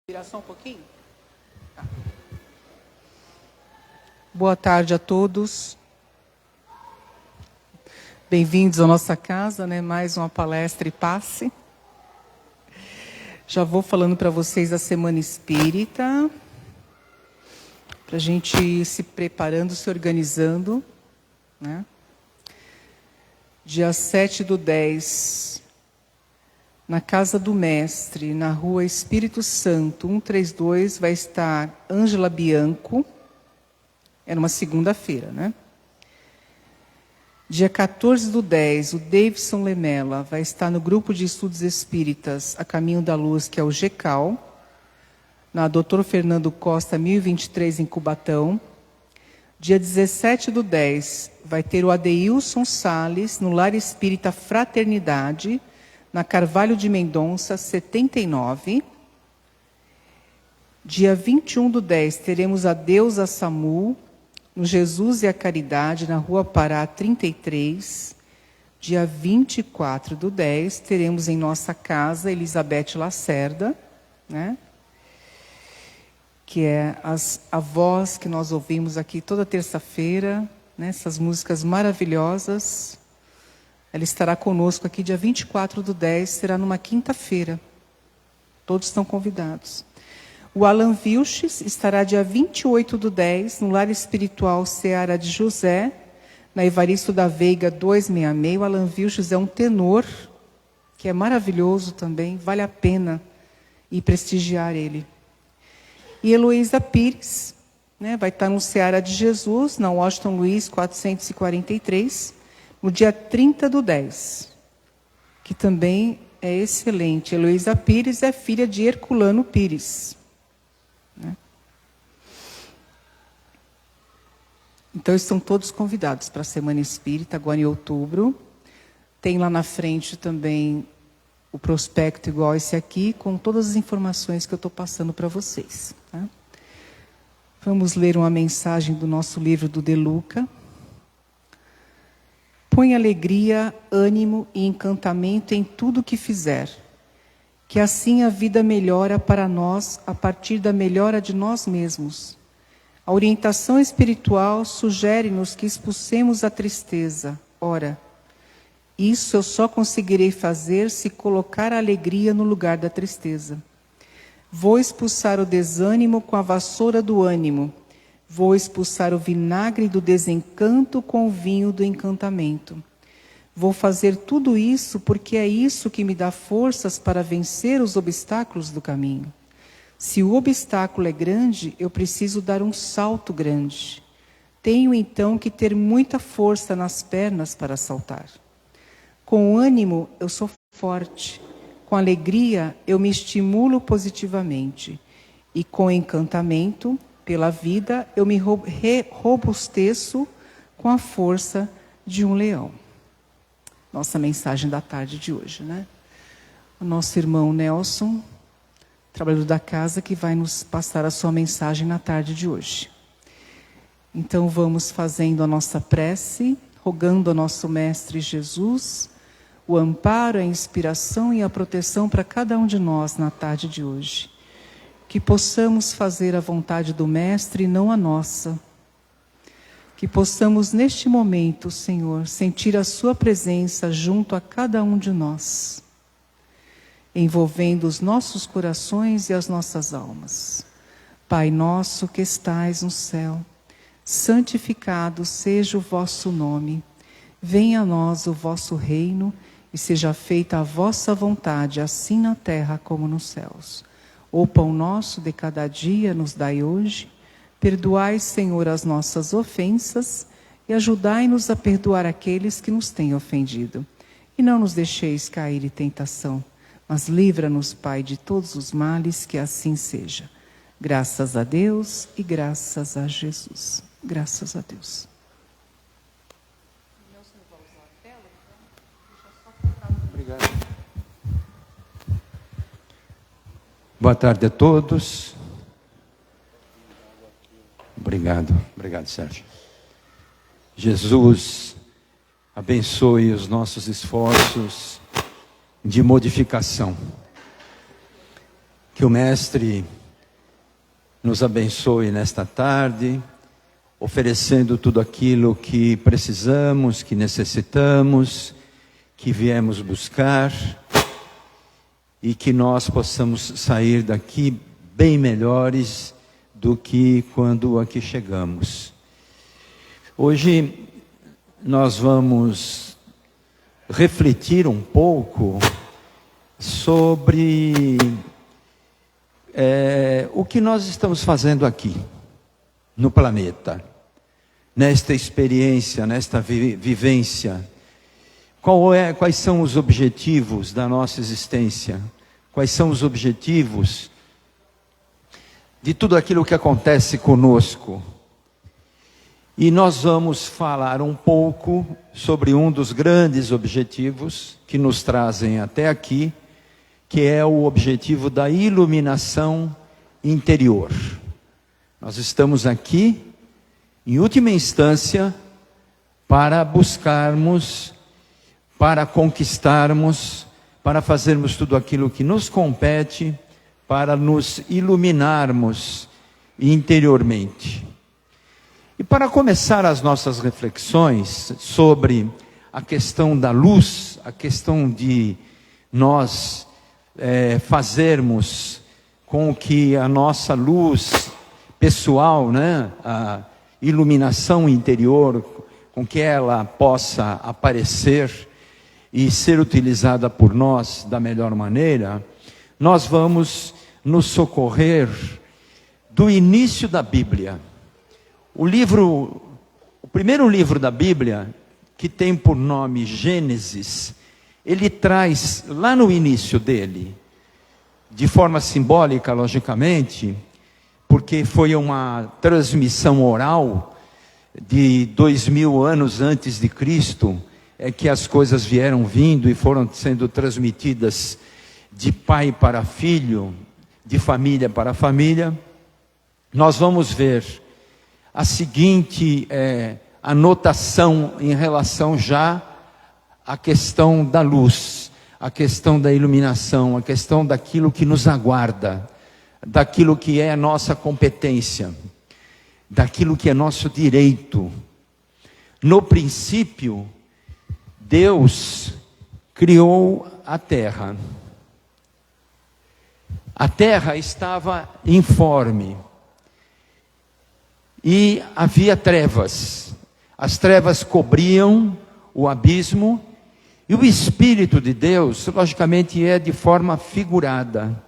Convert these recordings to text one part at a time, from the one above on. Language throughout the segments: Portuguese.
Virar só um pouquinho? Tá. Boa tarde a todos. Bem-vindos à nossa casa, né? Mais uma palestra e passe. Já vou falando para vocês da Semana Espírita, para a gente ir se preparando, se organizando, né? Dia 7/10, na Casa do Mestre, na Rua Espírito Santo, 132, vai estar Ângela Bianco. É numa segunda-feira, né? Dia 14/10, o Davidson Lemela vai estar no Grupo de Estudos Espíritas A Caminho da Luz, que é o GECAL, na Dr. Fernando Costa, 1023, em Cubatão. Dia 17/10, vai ter o Adeilson Salles, no Lar Espírita Fraternidade, na Carvalho de Mendonça, 79. Dia 21/10, teremos a Deusa Samu, no Jesus e a Caridade, na Rua Pará, 33. Dia 24/10, teremos em nossa casa Elizabeth Lacerda, né? Que é a voz que nós ouvimos aqui toda terça-feira, né? Essas músicas maravilhosas. Ela estará conosco aqui dia 24/10, será numa quinta-feira. Todos estão convidados. O Alan Vilches estará dia 28/10, no Lar Espiritual Seara de José, na Evaristo da Veiga 266. O Alan Vilches é um tenor, que é maravilhoso também, vale a pena ir prestigiar ele. E Heloísa Pires, né, vai estar no Seara de Jesus, na Washington Luiz 443, no dia 30/10, que também é excelente. Heloísa Pires é filha de Herculano Pires, né? Então, estão todos convidados para a Semana Espírita, agora em outubro. Tem lá na frente também o prospecto igual esse aqui, com todas as informações que eu estou passando para vocês, tá? Vamos ler uma mensagem do nosso livro do De Luca. Põe alegria, ânimo e encantamento em tudo que fizer, que assim a vida melhora para nós a partir da melhora de nós mesmos. A orientação espiritual sugere-nos que expulsemos a tristeza. Ora, isso eu só conseguirei fazer se colocar a alegria no lugar da tristeza. Vou expulsar o desânimo com a vassoura do ânimo. Vou expulsar o vinagre do desencanto com o vinho do encantamento. Vou fazer tudo isso porque é isso que me dá forças para vencer os obstáculos do caminho. Se o obstáculo é grande, eu preciso dar um salto grande. Tenho então que ter muita força nas pernas para saltar. Com ânimo, eu sou forte. Com alegria, eu me estimulo positivamente. E com encantamento, pela vida, eu me robusteço com a força de um leão. Nossa mensagem da tarde de hoje, né? O nosso irmão Nelson, trabalhador da casa, que vai nos passar a sua mensagem na tarde de hoje. Então, vamos fazendo a nossa prece, rogando ao nosso Mestre Jesus o amparo, a inspiração e a proteção para cada um de nós na tarde de hoje. Que possamos fazer a vontade do Mestre e não a nossa. Que possamos, neste momento, Senhor, sentir a sua presença junto a cada um de nós, envolvendo os nossos corações e as nossas almas. Pai nosso que estais no céu, santificado seja o vosso nome. Venha a nós o vosso reino e seja feita a vossa vontade, assim na terra como nos céus. O pão nosso de cada dia nos dai hoje. Perdoai, Senhor, as nossas ofensas e ajudai-nos a perdoar aqueles que nos têm ofendido. E não nos deixeis cair em tentação, mas livra-nos, Pai, de todos os males, que assim seja. Graças a Deus e graças a Jesus. Graças a Deus. Obrigado. Boa tarde a todos. Obrigado, Sérgio. Jesus abençoe os nossos esforços de modificação. Que o Mestre nos abençoe nesta tarde, oferecendo tudo aquilo que precisamos, que necessitamos, que viemos buscar, e que nós possamos sair daqui bem melhores do que quando aqui chegamos. Hoje nós vamos refletir um pouco sobre o que nós estamos fazendo aqui no planeta, nesta experiência, nesta vivência. Quais são os objetivos da nossa existência? Quais são os objetivos de tudo aquilo que acontece conosco? E nós vamos falar um pouco sobre um dos grandes objetivos que nos trazem até aqui, que é o objetivo da iluminação interior. Nós estamos aqui, em última instância, para buscarmos, para conquistarmos, para fazermos tudo aquilo que nos compete, para nos iluminarmos interiormente. E para começar as nossas reflexões sobre a questão da luz, a questão de nós fazermos com que a nossa luz pessoal, a iluminação interior, com que ela possa aparecer e ser utilizada por nós da melhor maneira, nós vamos nos socorrer do início da Bíblia. O primeiro livro da Bíblia, que tem por nome Gênesis, ele traz lá no início dele, de forma simbólica, logicamente, porque foi uma transmissão oral de 2000 anos antes de Cristo, que as coisas vieram vindo e foram sendo transmitidas de pai para filho, de família para família. Nós vamos ver a seguinte anotação em relação já à questão da luz, a questão da iluminação, a questão daquilo que nos aguarda, daquilo que é a nossa competência, daquilo que é nosso direito. No princípio, Deus criou a terra. A terra estava informe e havia trevas. As trevas cobriam o abismo e o Espírito de Deus, logicamente, é de forma figurada.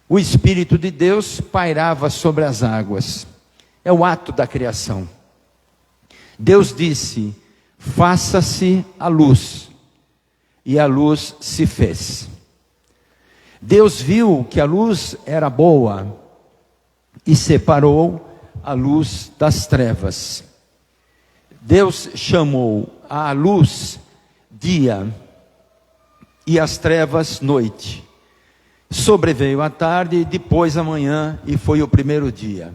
O Espírito de Deus pairava sobre as águas. É o ato da criação. Deus disse: faça-se a luz, e a luz se fez. Deus viu que a luz era boa e separou a luz das trevas. Deus chamou a luz dia e as trevas noite. Sobreveio a tarde e depois a manhã, e foi o primeiro dia.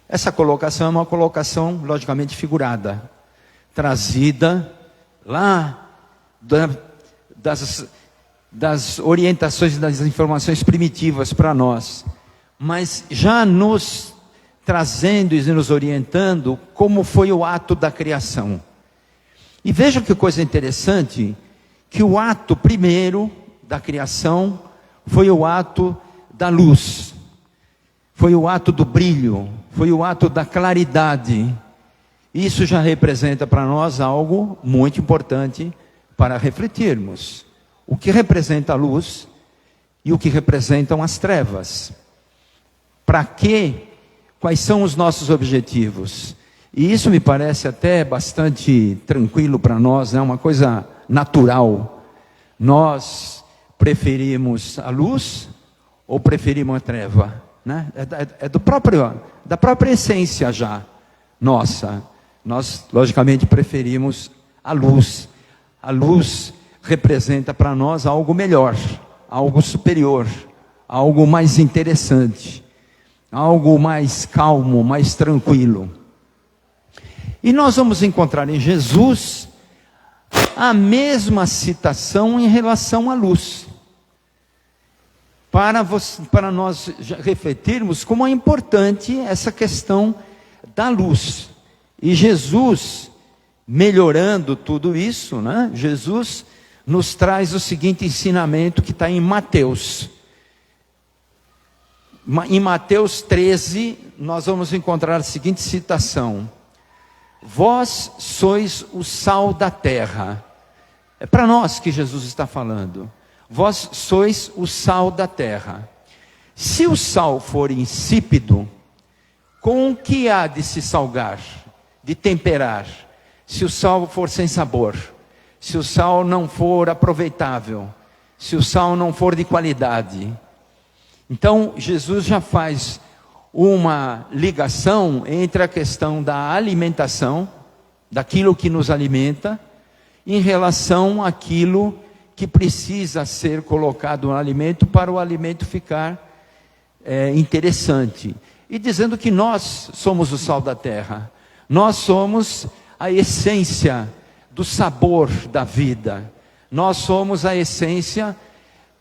Essa colocação é uma colocação logicamente figurada, trazida lá das orientações, das informações primitivas para nós, mas já nos trazendo e nos orientando como foi o ato da criação. E veja que coisa interessante, que o ato primeiro da criação foi o ato da luz, foi o ato do brilho, foi o ato da claridade. Isso já representa para nós algo muito importante para refletirmos. O que representa a luz e o que representam as trevas. Para quê? Quais são os nossos objetivos? E isso me parece até bastante tranquilo para nós, uma coisa natural. Nós preferimos a luz ou preferimos a treva? Da própria essência já nossa. Nós, logicamente, preferimos a luz. A luz representa para nós algo melhor, algo superior, algo mais interessante, algo mais calmo, mais tranquilo. E nós vamos encontrar em Jesus a mesma citação em relação à luz. para nós refletirmos como é importante essa questão da luz. E Jesus, melhorando tudo isso, né? Jesus nos traz o seguinte ensinamento que está em Mateus. Em Mateus 13, nós vamos encontrar a seguinte citação: vós sois o sal da terra. É para nós que Jesus está falando. Vós sois o sal da terra. Se o sal for insípido, com o que há de se salgar, de temperar? Se o sal for sem sabor, se o sal não for aproveitável, se o sal não for de qualidade. Então, Jesus já faz uma ligação entre a questão da alimentação, daquilo que nos alimenta, em relação àquilo que precisa ser colocado no alimento para o alimento ficar interessante. E dizendo que nós somos o sal da terra, nós somos a essência do sabor da vida, nós somos a essência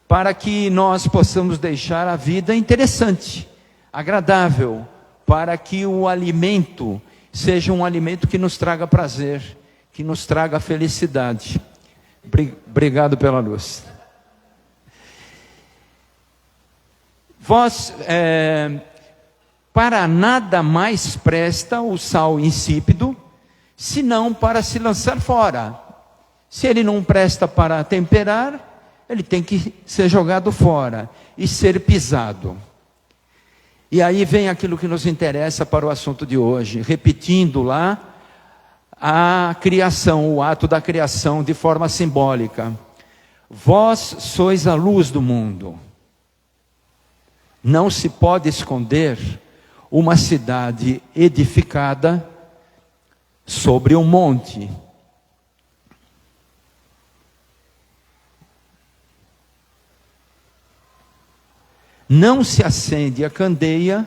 para que nós possamos deixar a vida interessante, agradável, para que o alimento seja um alimento que nos traga prazer, que nos traga felicidade. Obrigado pela luz. Vós, para nada mais presta o sal insípido, senão para se lançar fora. Se ele não presta para temperar, ele tem que ser jogado fora e ser pisado. E aí vem aquilo que nos interessa para o assunto de hoje, repetindo lá a criação, o ato da criação de forma simbólica. Vós sois a luz do mundo. Não se pode esconder uma cidade edificada sobre um monte. Não se acende a candeia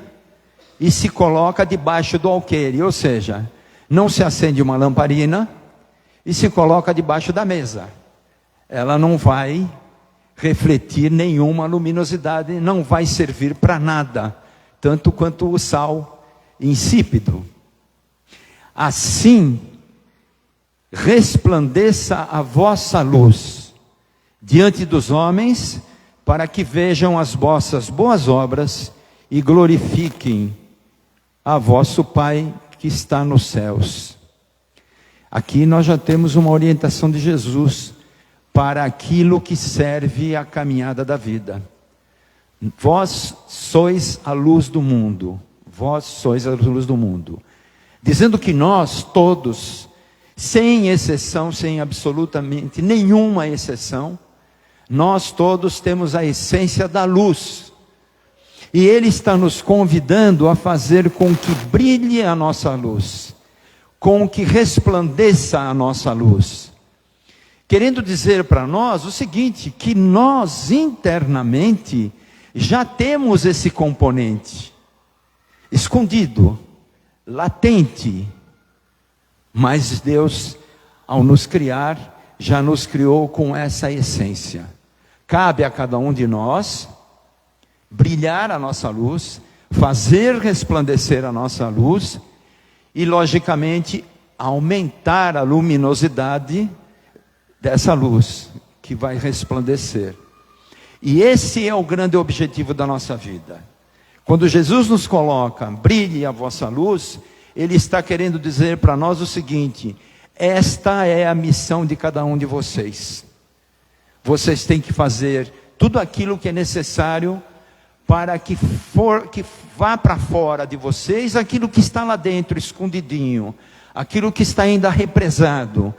e se coloca debaixo do alqueire, ou seja, não se acende uma lamparina e se coloca debaixo da mesa. Ela não vai refletir nenhuma luminosidade, não vai servir para nada, tanto quanto o sal insípido. Assim, resplandeça a vossa luz diante dos homens, para que vejam as vossas boas obras e glorifiquem a vosso Pai que está nos céus. Aqui nós já temos uma orientação de Jesus para aquilo que serve à caminhada da vida. Vós sois a luz do mundo. Vós sois a luz do mundo. Dizendo que nós todos, sem exceção, sem absolutamente nenhuma exceção, nós todos temos a essência da luz. E Ele está nos convidando a fazer com que brilhe a nossa luz, com que resplandeça a nossa luz. Querendo dizer para nós o seguinte, que nós internamente já temos esse componente, escondido, latente. Mas Deus, ao nos criar, já nos criou com essa essência. Cabe a cada um de nós brilhar a nossa luz, fazer resplandecer a nossa luz e, logicamente, aumentar a luminosidade dessa luz que vai resplandecer. E esse é o grande objetivo da nossa vida. Quando Jesus nos coloca, brilhe a vossa luz, Ele está querendo dizer para nós o seguinte: esta é a missão de cada um de vocês. Vocês têm que fazer tudo aquilo que é necessário para que vá para fora de vocês aquilo que está lá dentro, escondidinho, aquilo que está ainda represado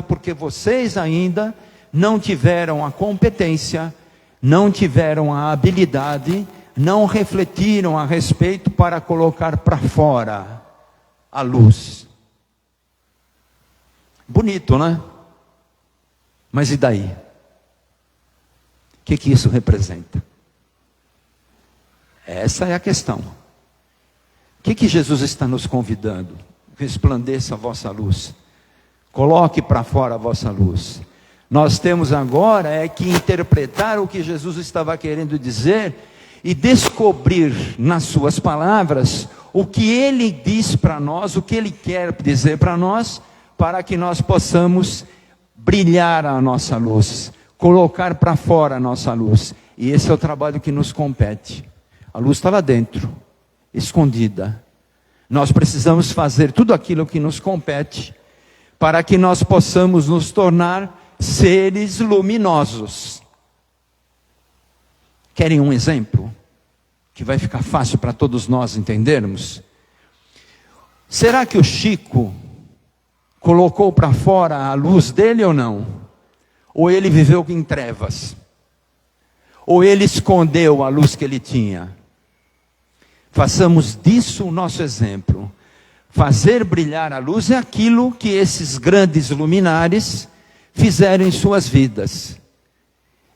porque vocês ainda não tiveram a competência, não tiveram a habilidade, não refletiram a respeito para colocar para fora a luz. Bonito, né? Mas e daí? O que isso representa? Essa é a questão. O que Jesus está nos convidando? Resplandeça a vossa luz. Coloque para fora a vossa luz. Nós temos agora que interpretar o que Jesus estava querendo dizer e descobrir nas suas palavras o que ele diz para nós, o que ele quer dizer para nós, para que nós possamos brilhar a nossa luz, colocar para fora a nossa luz. E esse é o trabalho que nos compete. A luz está lá dentro, escondida. Nós precisamos fazer tudo aquilo que nos compete, para que nós possamos nos tornar seres luminosos. Querem um exemplo? Que vai ficar fácil para todos nós entendermos? Será que o Chico colocou para fora a luz dele ou não? Ou ele viveu em trevas? Ou ele escondeu a luz que ele tinha? Façamos disso o nosso exemplo. Fazer brilhar a luz é aquilo que esses grandes luminares fizeram em suas vidas.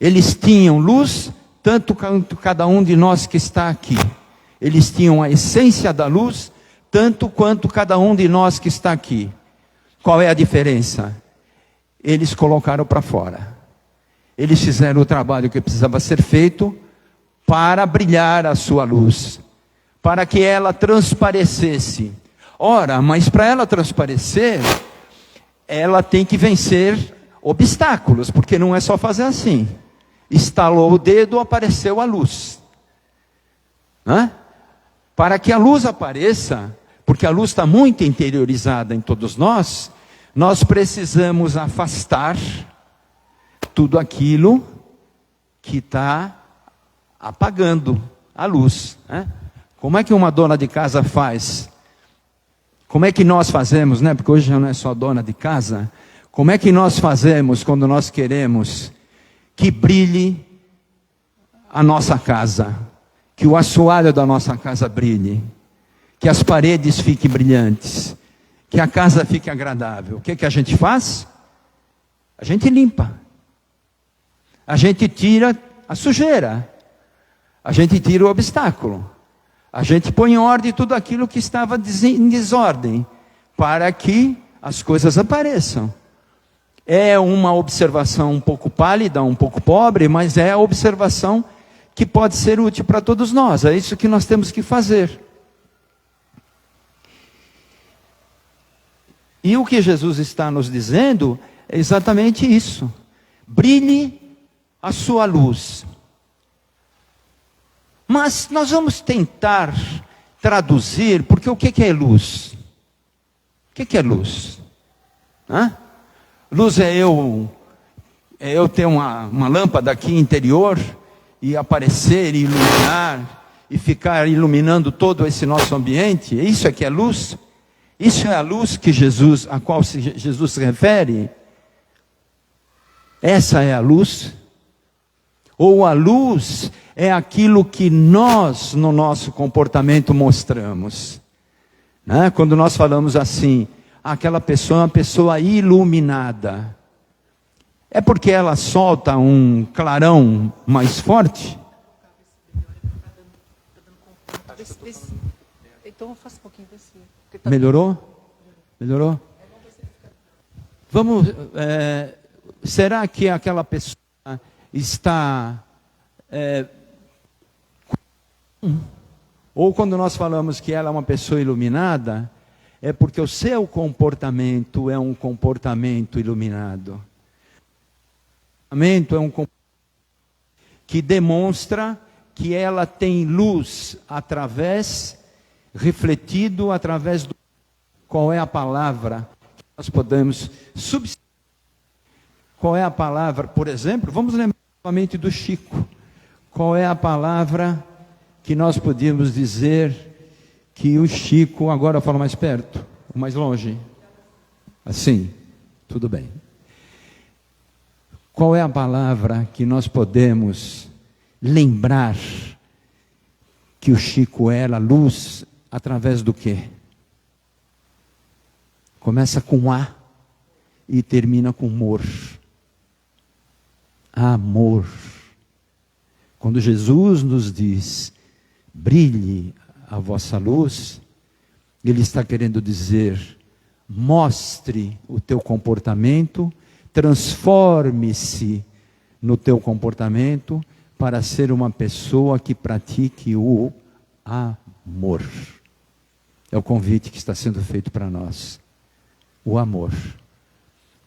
Eles tinham luz, tanto quanto cada um de nós que está aqui. Eles tinham a essência da luz, tanto quanto cada um de nós que está aqui. Qual é a diferença? Eles colocaram para fora. Eles fizeram o trabalho que precisava ser feito para brilhar a sua luz, para que ela transparecesse. Ora, mas para ela transparecer, ela tem que vencer obstáculos, porque não é só fazer assim. Estalou o dedo, apareceu a luz. Para que a luz apareça, porque a luz está muito interiorizada em todos nós, nós precisamos afastar tudo aquilo que está apagando a luz. Como é que uma dona de casa faz? Como é que nós fazemos, né? Porque hoje já não é só dona de casa. Como é que nós fazemos quando nós queremos que brilhe a nossa casa? Que o assoalho da nossa casa brilhe. Que as paredes fiquem brilhantes. Que a casa fique agradável. O que a gente faz? A gente limpa. A gente tira a sujeira. A gente tira o obstáculo. A gente põe em ordem tudo aquilo que estava em desordem, para que as coisas apareçam. É uma observação um pouco pálida, um pouco pobre, mas é a observação que pode ser útil para todos nós. É isso que nós temos que fazer. E o que Jesus está nos dizendo é exatamente isso. Brilhe a sua luz. Mas nós vamos tentar traduzir, porque o que é luz? O que é luz? Luz é eu ter uma lâmpada aqui interior e aparecer e iluminar e ficar iluminando todo esse nosso ambiente? Isso é que é luz? Isso é a luz que a qual Jesus se refere? Essa é a luz? Ou a luz é aquilo que nós, no nosso comportamento, mostramos? Quando nós falamos assim, aquela pessoa é uma pessoa iluminada. É porque ela solta um clarão mais forte? Então eu faço um pouquinho desse. Melhorou? Melhorou? Vamos. Será que aquela pessoa está... ou quando nós falamos que ela é uma pessoa iluminada, é porque o seu comportamento é um comportamento iluminado. O comportamento é um comportamento que demonstra que ela tem luz refletido através do... Qual é a palavra que nós podemos substituir? Qual é a palavra, por exemplo, vamos lembrar novamente do Chico. Qual é a palavra que nós podíamos dizer que o Chico, agora eu falo mais perto, mais longe? Assim, tudo bem. Qual é a palavra que nós podemos lembrar que o Chico era luz através do quê? Começa com A e termina com mor. Amor. Quando Jesus nos diz, brilhe a vossa luz, Ele está querendo dizer, mostre o teu comportamento transforme-se no teu comportamento para ser uma pessoa que pratique o amor. É o convite que está sendo feito para nós. O amor.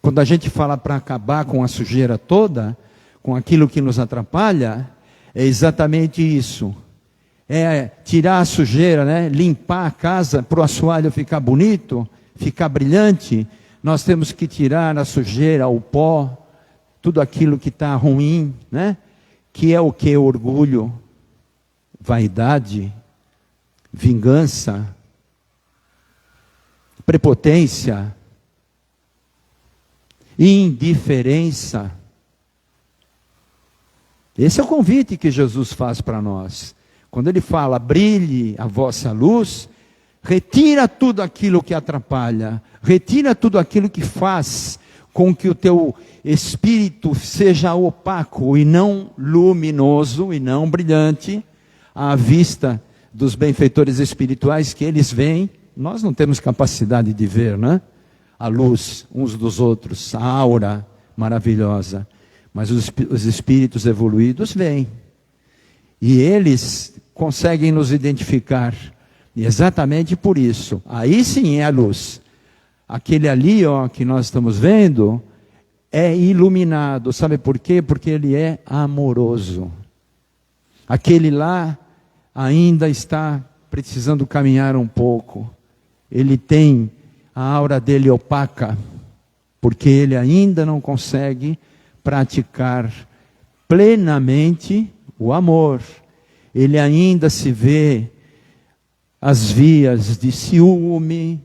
Quando a gente fala para acabar com a sujeira toda, com aquilo que nos atrapalha, é exatamente isso. É tirar a sujeira, né? Limpar a casa para o assoalho ficar bonito, ficar brilhante. Nós temos que tirar a sujeira, o pó, tudo aquilo que está ruim, né? Que é o que? Orgulho, vaidade, vingança, prepotência, indiferença. Esse é o convite que Jesus faz para nós. Quando ele fala, brilhe a vossa luz, retira tudo aquilo que atrapalha, retira tudo aquilo que faz com que o teu espírito seja opaco e não luminoso e não brilhante à vista dos benfeitores espirituais que eles veem. Nós não temos capacidade de ver, né? A luz uns dos outros, a aura maravilhosa. Mas os espíritos evoluídos veem. E eles conseguem nos identificar. E exatamente por isso. Aí sim é a luz. Aquele ali, ó, que nós estamos vendo, é iluminado. Sabe por quê? Porque ele é amoroso. Aquele lá ainda está precisando caminhar um pouco. Ele tem a aura dele opaca, porque ele ainda não consegue praticar plenamente o amor. Ele ainda se vê as vias de ciúme,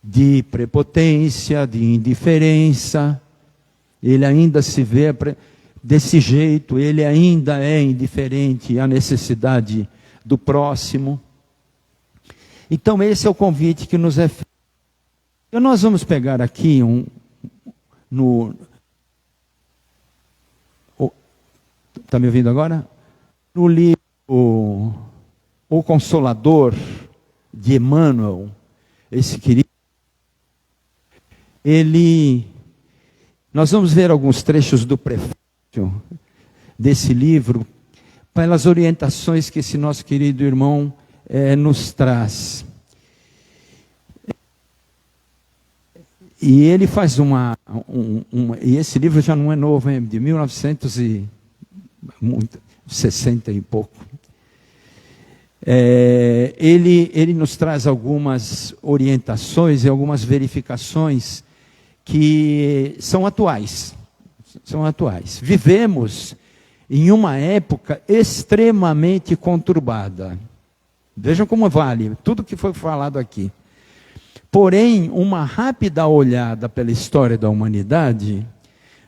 de prepotência, de indiferença. Ele ainda se vê desse jeito, ele ainda é indiferente à necessidade do próximo. Então esse é o convite que nos é feito. E nós vamos pegar aqui está me ouvindo agora? No livro O Consolador, de Emmanuel, esse querido, nós vamos ver alguns trechos do prefácio desse livro, pelas orientações que esse nosso querido irmão nos traz. E ele faz e esse livro já não é novo, é de 1960 e pouco. Ele nos traz algumas orientações e algumas verificações que são atuais. Vivemos em uma época extremamente conturbada. Vejam como vale tudo que foi falado aqui. Porém, uma rápida olhada pela história da humanidade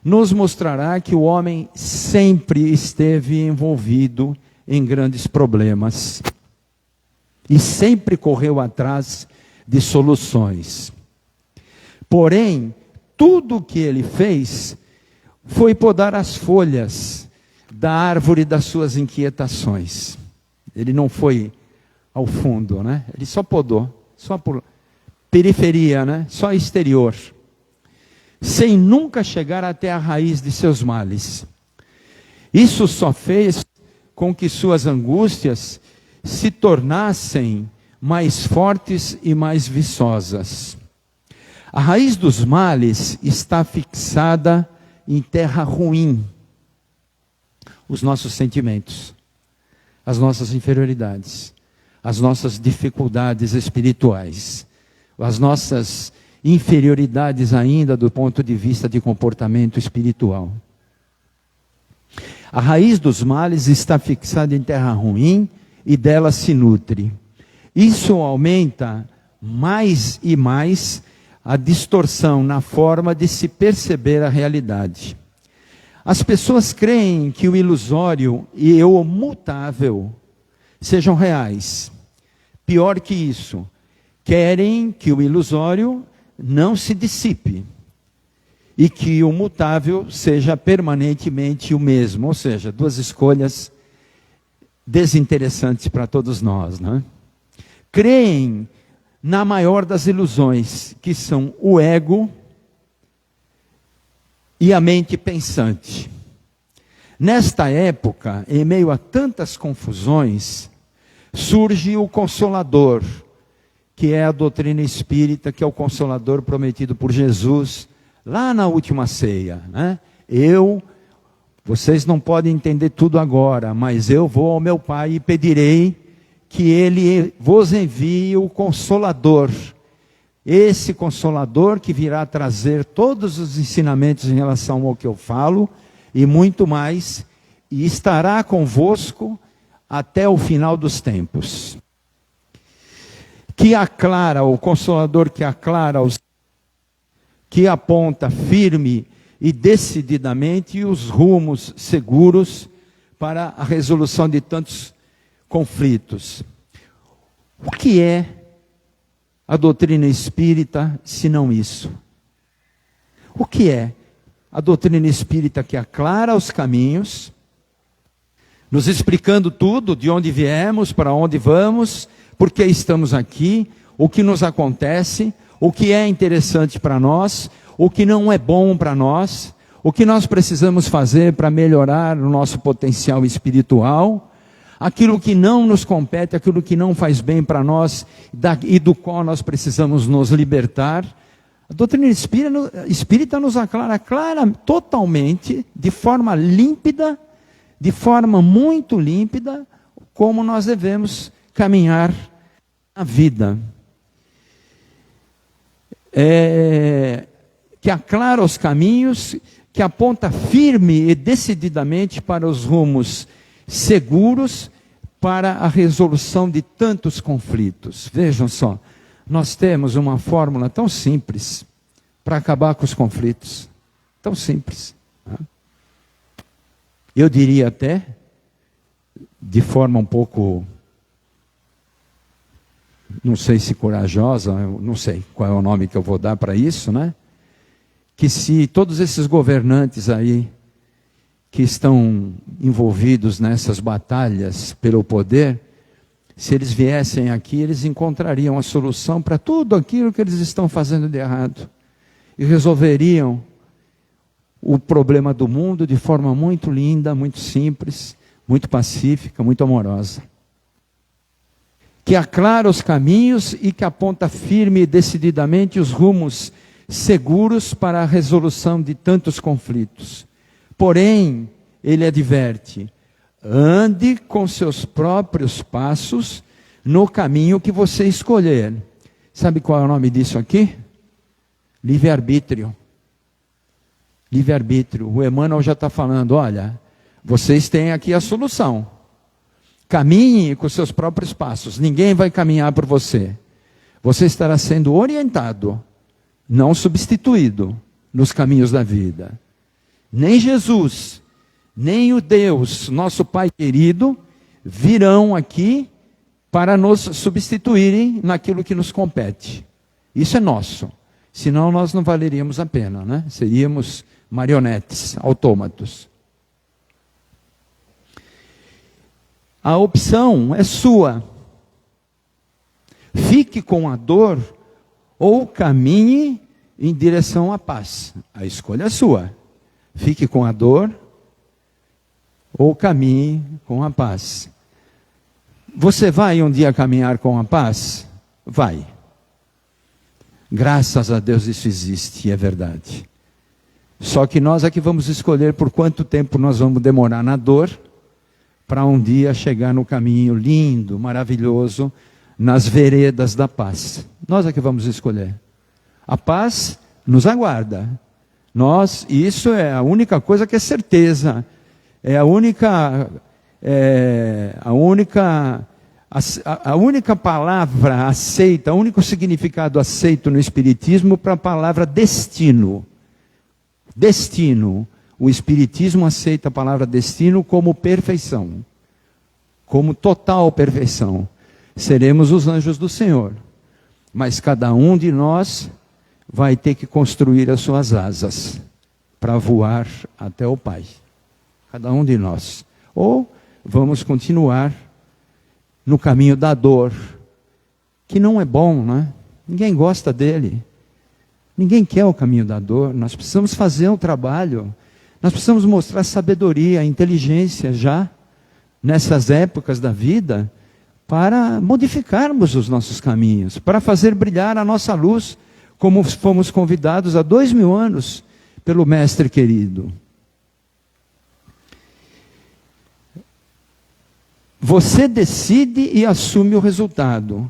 nos mostrará que o homem sempre esteve envolvido em grandes problemas e sempre correu atrás de soluções. Porém, tudo o que ele fez foi podar as folhas da árvore das suas inquietações. Ele não foi ao fundo, né? Ele só podou, só por periferia, né? Só exterior, sem nunca chegar até a raiz de seus males. Isso só fez com que suas angústias se tornassem mais fortes e mais viçosas. A raiz dos males está fixada em terra ruim. Os nossos sentimentos, as nossas inferioridades, as nossas dificuldades espirituais, as nossas inferioridades ainda do ponto de vista de comportamento espiritual. A raiz dos males está fixada em terra ruim e dela se nutre. Isso aumenta mais e mais a distorção na forma de se perceber a realidade. As pessoas creem que o ilusório e o mutável sejam reais. Pior que isso, querem que o ilusório não se dissipe e que o mutável seja permanentemente o mesmo, ou seja, duas escolhas desinteressantes para todos nós, né? Creem na maior das ilusões, que são o ego e a mente pensante. Nesta época, em meio a tantas confusões, surge o Consolador, que é a doutrina espírita, que é o Consolador prometido por Jesus, lá na última ceia, né? Vocês não podem entender tudo agora, mas eu vou ao meu Pai e pedirei que Ele vos envie o Consolador. Esse Consolador que virá trazer todos os ensinamentos em relação ao que eu falo, e muito mais, e estará convosco até o final dos tempos. Que aclara, o Consolador que aclara, que aponta firme e decididamente os rumos seguros para a resolução de tantos conflitos. O que é a doutrina espírita, se não isso? O que é a doutrina espírita que aclara os caminhos, nos explicando tudo, de onde viemos, para onde vamos, por que estamos aqui, o que nos acontece, o que é interessante para nós, o que não é bom para nós, o que nós precisamos fazer para melhorar o nosso potencial espiritual, aquilo que não nos compete, aquilo que não faz bem para nós e do qual nós precisamos nos libertar. A doutrina espírita nos aclara totalmente, de forma límpida, de forma muito límpida, como nós devemos caminhar na vida. Que aclara os caminhos, que aponta firme e decididamente para os rumos seguros, para a resolução de tantos conflitos. Vejam só, nós temos uma fórmula tão simples para acabar com os conflitos. Tão simples. Eu diria até, de forma um pouco, não sei se corajosa, não sei qual é o nome que eu vou dar para isso, né? Que se todos esses governantes aí, que estão envolvidos nessas batalhas pelo poder, se eles viessem aqui, eles encontrariam a solução para tudo aquilo que eles estão fazendo de errado. E resolveriam o problema do mundo de forma muito linda, muito simples, muito pacífica, muito amorosa. Que aclara os caminhos e que aponta firme e decididamente os rumos seguros para a resolução de tantos conflitos. Porém, ele adverte: ande com seus próprios passos no caminho que você escolher. Sabe qual é o nome disso aqui? Livre-arbítrio. Livre-arbítrio. O Emmanuel já está falando, olha, vocês têm aqui a solução. Caminhe com seus próprios passos. Ninguém vai caminhar por você. Você estará sendo orientado, não substituído, nos caminhos da vida. Nem Jesus, nem o Deus, nosso Pai querido, virão aqui para nos substituírem naquilo que nos compete. Isso é nosso. Senão nós não valeríamos a pena, né? Seríamos marionetes, autômatos. A opção é sua. Fique com a dor ou caminhe em direção à paz. A escolha é sua. Fique com a dor ou caminhe com a paz. Você vai um dia caminhar com a paz? Vai. Graças a Deus isso existe, e é verdade. Só que nós é que vamos escolher por quanto tempo nós vamos demorar na dor, para um dia chegar no caminho lindo, maravilhoso, nas veredas da paz. Nós é que vamos escolher. A paz nos aguarda. Isso é a única coisa que é certeza. É a única palavra aceita, o único significado aceito no Espiritismo para a palavra destino. Destino. O Espiritismo aceita a palavra destino como perfeição, como total perfeição. Seremos os anjos do Senhor, mas cada um de nós vai ter que construir as suas asas para voar até o Pai. Cada um de nós. Ou vamos continuar no caminho da dor, que não é bom, né? Ninguém gosta dele. Ninguém quer o caminho da dor. Nós precisamos fazer um trabalho. Nós precisamos mostrar sabedoria, inteligência já, nessas épocas da vida, para modificarmos os nossos caminhos, para fazer brilhar a nossa luz, como fomos convidados há 2000 anos pelo Mestre querido. Você decide e assume o resultado.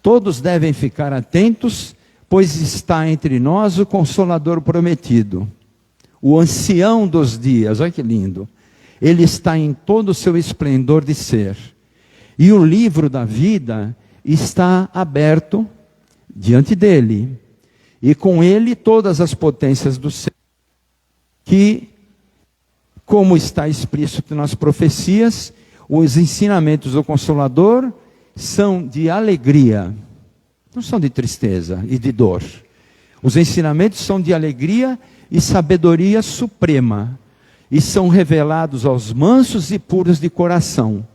Todos devem ficar atentos, pois está entre nós o Consolador prometido, o ancião dos dias. Olha que lindo. Ele está em todo o seu esplendor de ser. E o livro da vida está aberto diante dele. E com ele todas as potências do céu, que, como está explícito nas profecias, os ensinamentos do Consolador são de alegria, não são de tristeza e de dor. Os ensinamentos são de alegria e sabedoria suprema, e são revelados aos mansos e puros de coração,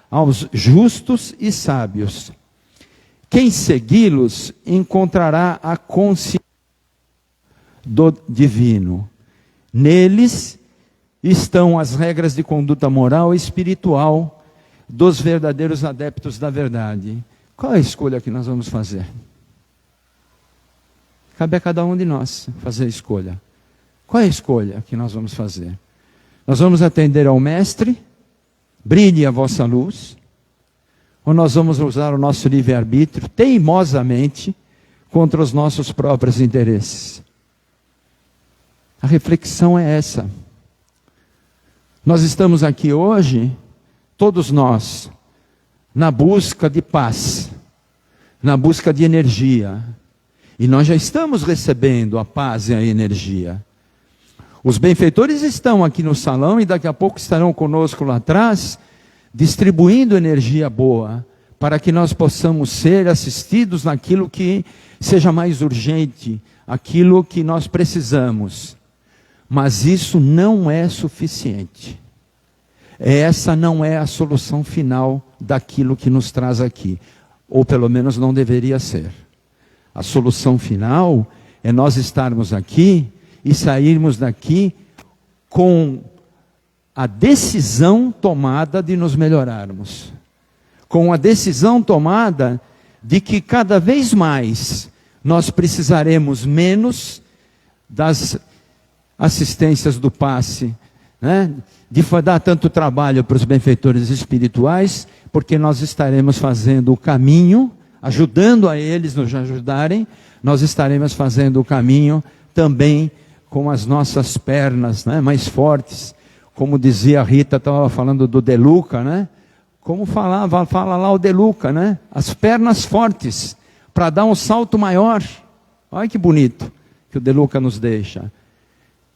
aos justos e sábios. Quem segui-los encontrará a consciência do divino. Neles estão as regras de conduta moral e espiritual dos verdadeiros adeptos da verdade. Qual é a escolha que nós vamos fazer? Cabe a cada um de nós fazer a escolha. Qual é a escolha que nós vamos fazer? Nós vamos atender ao Mestre, brilhe a vossa luz, ou nós vamos usar o nosso livre-arbítrio teimosamente contra os nossos próprios interesses? A reflexão é essa. Nós estamos aqui hoje, todos nós, na busca de paz, na busca de energia. E nós já estamos recebendo a paz e a energia. Os benfeitores estão aqui no salão e daqui a pouco estarão conosco lá atrás, distribuindo energia boa, para que nós possamos ser assistidos naquilo que seja mais urgente, aquilo que nós precisamos. Mas isso não é suficiente. Essa não é a solução final daquilo que nos traz aqui. Ou pelo menos não deveria ser. A solução final é nós estarmos aqui e sairmos daqui com a decisão tomada de nos melhorarmos. Com a decisão tomada de que cada vez mais nós precisaremos menos das assistências do passe, né? De dar tanto trabalho para os benfeitores espirituais, porque nós estaremos fazendo o caminho, ajudando a eles nos ajudarem, nós estaremos fazendo o caminho também com as nossas pernas, né, mais fortes. Como dizia a Rita, estava falando do De Luca, né? Como fala lá o De Luca, né? As pernas fortes, para dar um salto maior. Olha que bonito que o De Luca nos deixa.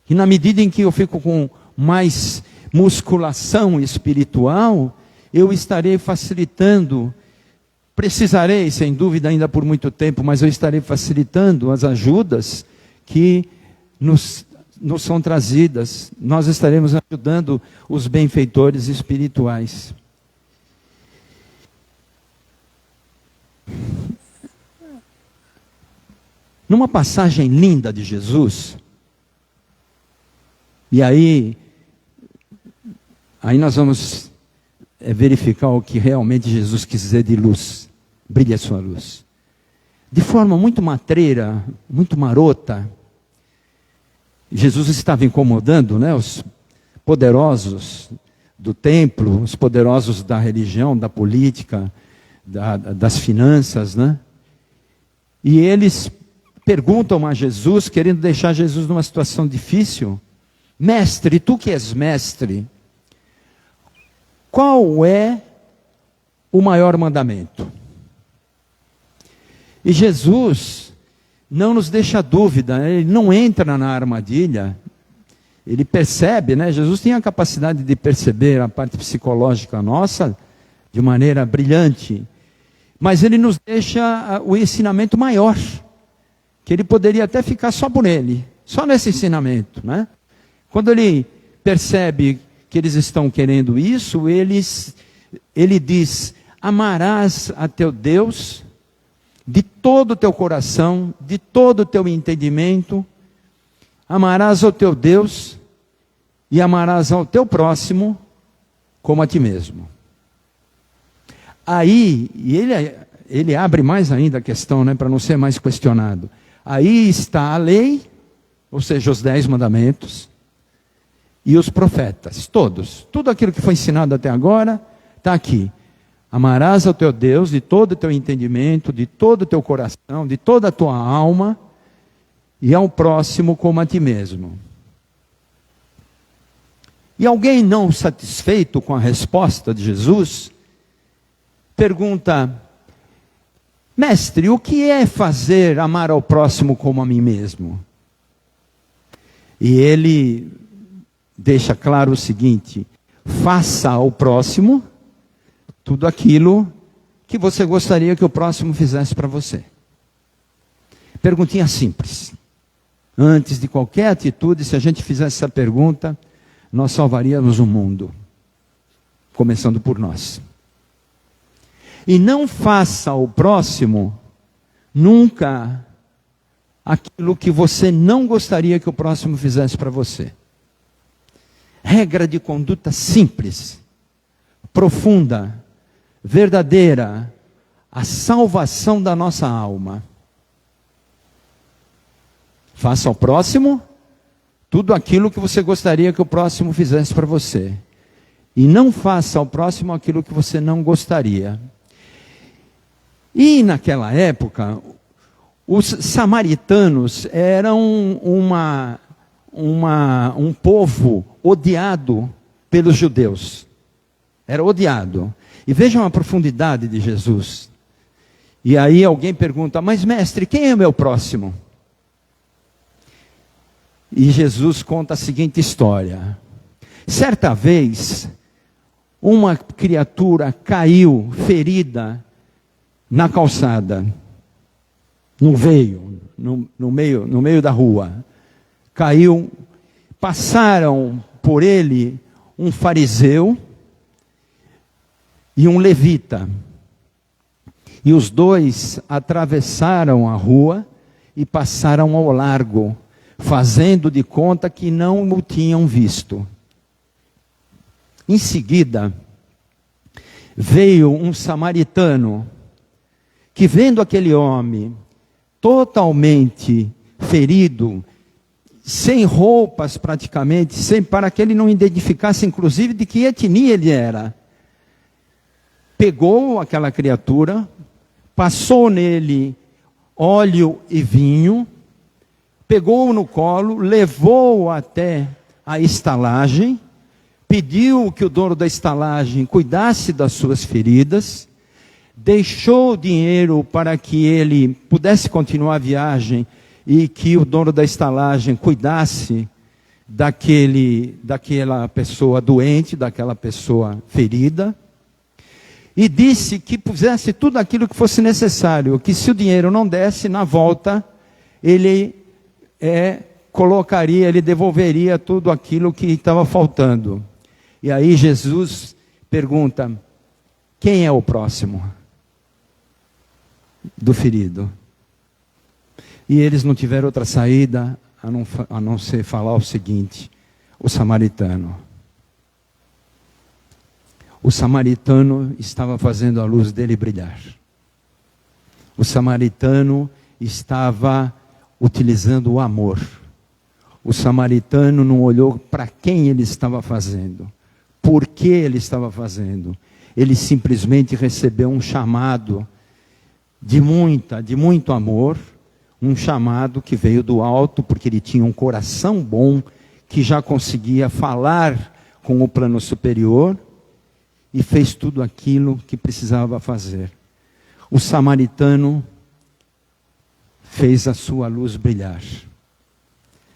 E na medida em que eu fico com mais musculação espiritual, eu estarei facilitando, precisarei, sem dúvida, ainda por muito tempo, mas eu estarei facilitando as ajudas que nos são trazidas. Nós estaremos ajudando os benfeitores espirituais. Numa passagem linda de Jesus, e aí nós vamos verificar o que realmente Jesus quis dizer de luz. Brilhe a sua luz. De forma muito matreira, muito marota, Jesus estava incomodando, né, os poderosos do templo, os poderosos da religião, da política, das finanças, né? E eles perguntam a Jesus, querendo deixar Jesus numa situação difícil: Mestre, tu que és mestre, qual é o maior mandamento? E Jesus não nos deixa dúvida, ele não entra na armadilha, ele percebe, né? Jesus tem a capacidade de perceber a parte psicológica nossa de maneira brilhante, mas ele nos deixa o ensinamento maior, que ele poderia até ficar só por ele, só nesse ensinamento, né? Quando ele percebe que eles estão querendo isso, ele diz: amarás a teu Deus de todo o teu coração, de todo o teu entendimento. Amarás ao teu Deus e amarás ao teu próximo como a ti mesmo. Aí, e ele abre mais ainda a questão, para não ser mais questionado. Aí está a lei, ou seja, os 10 mandamentos, e os profetas, todos. Tudo aquilo que foi ensinado até agora, está aqui. Amarás ao teu Deus de todo o teu entendimento, de todo o teu coração, de toda a tua alma, e ao próximo como a ti mesmo. E alguém não satisfeito com a resposta de Jesus, pergunta: mestre, o que é fazer amar ao próximo como a mim mesmo? E ele deixa claro o seguinte: faça ao próximo tudo aquilo que você gostaria que o próximo fizesse para você. Perguntinha simples. Antes de qualquer atitude, se a gente fizesse essa pergunta, nós salvaríamos o mundo. Começando por nós. E não faça ao próximo nunca aquilo que você não gostaria que o próximo fizesse para você. Regra de conduta simples, profunda, verdadeira, a salvação da nossa alma. Faça ao próximo tudo aquilo que você gostaria que o próximo fizesse para você. E não faça ao próximo aquilo que você não gostaria. E naquela época, os samaritanos eram um povo odiado pelos judeus. Era odiado. E vejam a profundidade de Jesus. E aí alguém pergunta: mas mestre, quem é o meu próximo? E Jesus conta a seguinte história. Certa vez, uma criatura caiu ferida na calçada, no meio da rua. Caiu, passaram por ele um fariseu e um levita. E os dois atravessaram a rua e passaram ao largo, fazendo de conta que não o tinham visto. Em seguida, veio um samaritano, que vendo aquele homem totalmente ferido, sem roupas praticamente, para que ele não identificasse inclusive de que etnia ele era, pegou aquela criatura, passou nele óleo e vinho, pegou-o no colo, levou-o até a estalagem, pediu que o dono da estalagem cuidasse das suas feridas, deixou o dinheiro para que ele pudesse continuar a viagem e que o dono da estalagem cuidasse daquela pessoa doente, daquela pessoa ferida. E disse que fizesse tudo aquilo que fosse necessário, que se o dinheiro não desse, na volta, ele devolveria tudo aquilo que estava faltando. E aí Jesus pergunta: quem é o próximo do ferido? E eles não tiveram outra saída a não ser falar o seguinte: o samaritano. O samaritano estava fazendo a luz dele brilhar. O samaritano estava utilizando o amor. O samaritano não olhou para quem ele estava fazendo, por que ele estava fazendo. Ele simplesmente recebeu um chamado de muito amor, um chamado que veio do alto, porque ele tinha um coração bom, que já conseguia falar com o plano superior, e fez tudo aquilo que precisava fazer. O samaritano fez a sua luz brilhar.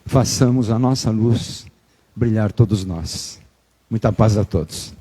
Façamos a nossa luz brilhar todos nós. Muita paz a todos.